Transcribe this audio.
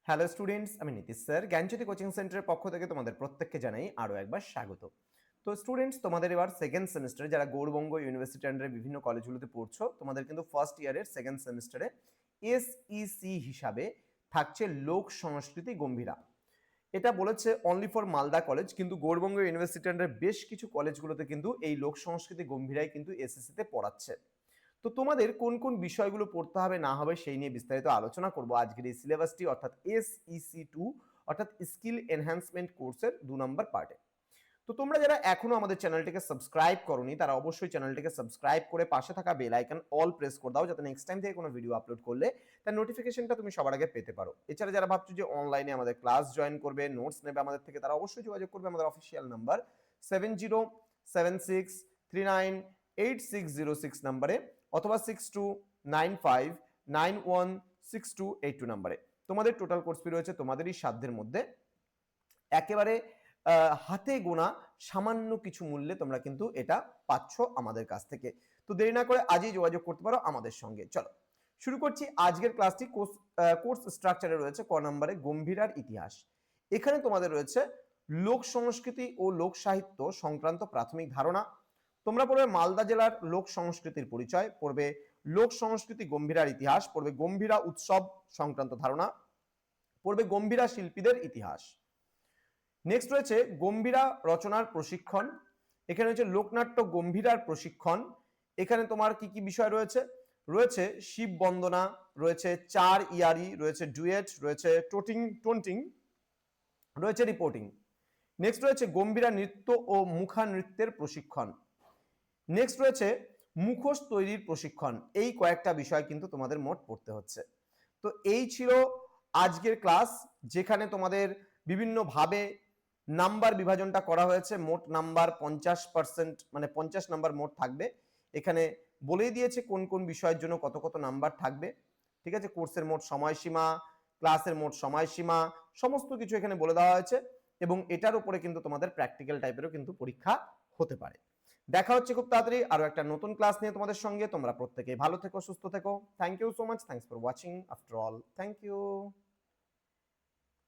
Hello students, আমি Nitish sir জ্ঞানজ্যোতি coaching সেন্টারের পক্ষ থেকে তোমাদের প্রত্যেককে জানাই আরও একবার স্বাগত। তো স্টুডেন্টস, তোমাদের এবার সেকেন্ড সেমিস্টারে যারা গৌড়বঙ্গ ইউনিভার্সিটি আন্ডারে বিভিন্ন কলেজগুলোতে পড়ছো, তোমাদের কিন্তু ফার্স্ট ইয়ারের সেকেন্ড সেমিস্টারে এসইসি হিসাবে থাকছে লোক সংস্কৃতি গম্ভীরা। এটা বলেছে অনলি ফর মালদা কলেজ, কিন্তু গৌড়বঙ্গ ইউনিভার্সিটি আন্ডারে বেশ কিছু কলেজগুলোতে কিন্তু এই লোক সংস্কৃতি গম্ভীরাই কিন্তু এসএসসিতে পড়াচ্ছে। তো তোমাদের কোন কোন বিষয়গুলো পড়তে হবে না হবে সেই নিয়ে বিস্তারিত আলোচনা করব আজকের এই সিলেবাসটি অর্থাৎ SEC2 অর্থাৎ স্কিল এনহ্যান্সমেন্ট কোর্সের 2 নম্বর পার্টে। তো তোমরা যারা এখনো আমাদের চ্যানেলটিকে সাবস্ক্রাইব করোনি তারা অবশ্যই চ্যানেলটিকে সাবস্ক্রাইব করে পাশে থাকা বেল আইকন অল প্রেস করে দাও, যাতে নেক্সট টাইম থেকে কোনো ভিডিও আপলোড করলে তার নোটিফিকেশনটা তুমি সবার আগে পেতে পারো। এছাড়া যারা ভাবছো যে অনলাইনে আমাদের ক্লাস জয়েন করবে, নোটস নেবে আমাদের থেকে, তারা অবশ্যই যোগাযোগ করবে আমাদের অফিসিয়াল নাম্বার 7076398606 নম্বরে অথবা 6295916282 নম্বরে। তোমাদের টোটাল কোর্স ফি রয়েছে তোমাদেরই সাধ্যের মধ্যে, একেবারে হাতে গোনা সামান্য কিছু মূল্যে তোমরা কিন্তু এটা পাচ্ছ আমাদের কাছ থেকে। তো দেরি না করে আজই যোগাযোগ করতে পারো আমাদের সঙ্গে। চলো শুরু করছি আজকের ক্লাসটি। কোর্স স্ট্রাকচারে রয়েছে ক নম্বরে গম্ভীরার ইতিহাস। এখানে তোমাদের রয়েছে লোক সংস্কৃতি ও লোক সাহিত্য সংক্রান্ত প্রাথমিক ধারণা। তোমরা পড়বে মালদা জেলার লোক সংস্কৃতির পরিচয়, পড়বে লোক সংস্কৃতি গম্ভীরার ইতিহাস, পড়বে গম্ভীরা উৎসব সংক্রান্ত ধারণা, পড়বে গম্ভীরা শিল্পীদের ইতিহাস। নেক্সট রয়েছে গম্ভীরা রচনার প্রশিক্ষণ। এখানে হচ্ছে লোকনাট্য গম্ভীরার প্রশিক্ষণ। এখানে তোমার কি কি বিষয় রয়েছে? রয়েছে শিব বন্দনা, রয়েছে চার ইয়ারি, রয়েছে ডুয়েট, রয়েছে টোন্টিং, রয়েছে রিপোর্টিং। নেক্সট রয়েছে গম্ভীরা নৃত্য ও মুখা নৃত্যের প্রশিক্ষণ। নেক্সট রয়েছে মুখোশ তৈরির প্রশিক্ষণ। এই কয়েকটা বিষয় কিন্তু তোমাদের মোট পড়তে হচ্ছে। তো এই ছিল আজকের ক্লাস, যেখানে তোমাদের বিভিন্নভাবে নাম্বার বিভাজনটা করা হয়েছে। মোট নাম্বার 50%, মানে 50 নাম্বার মোট থাকবে। এখানে বলেই দিয়েছে কোন কোন বিষয়ের জন্য কত কত নাম্বার থাকবে, ঠিক আছে। কোর্সের মোট সময়সীমা, ক্লাসের মোট সময়সীমা, সমস্ত কিছু এখানে বলে দেওয়া হয়েছে। এবং এটার উপরে কিন্তু তোমাদের প্র্যাকটিক্যাল টাইপেরও কিন্তু পরীক্ষা হতে পারে। দেখা হচ্ছে খুব তাড়াতাড়ি আরো একটা নতুন ক্লাস নিয়ে তোমাদের সঙ্গে। তোমরা প্রত্যেকেই ভালো থেকো, সুস্থ থেকো। Thank you so much, thanks for watching after all, thank you.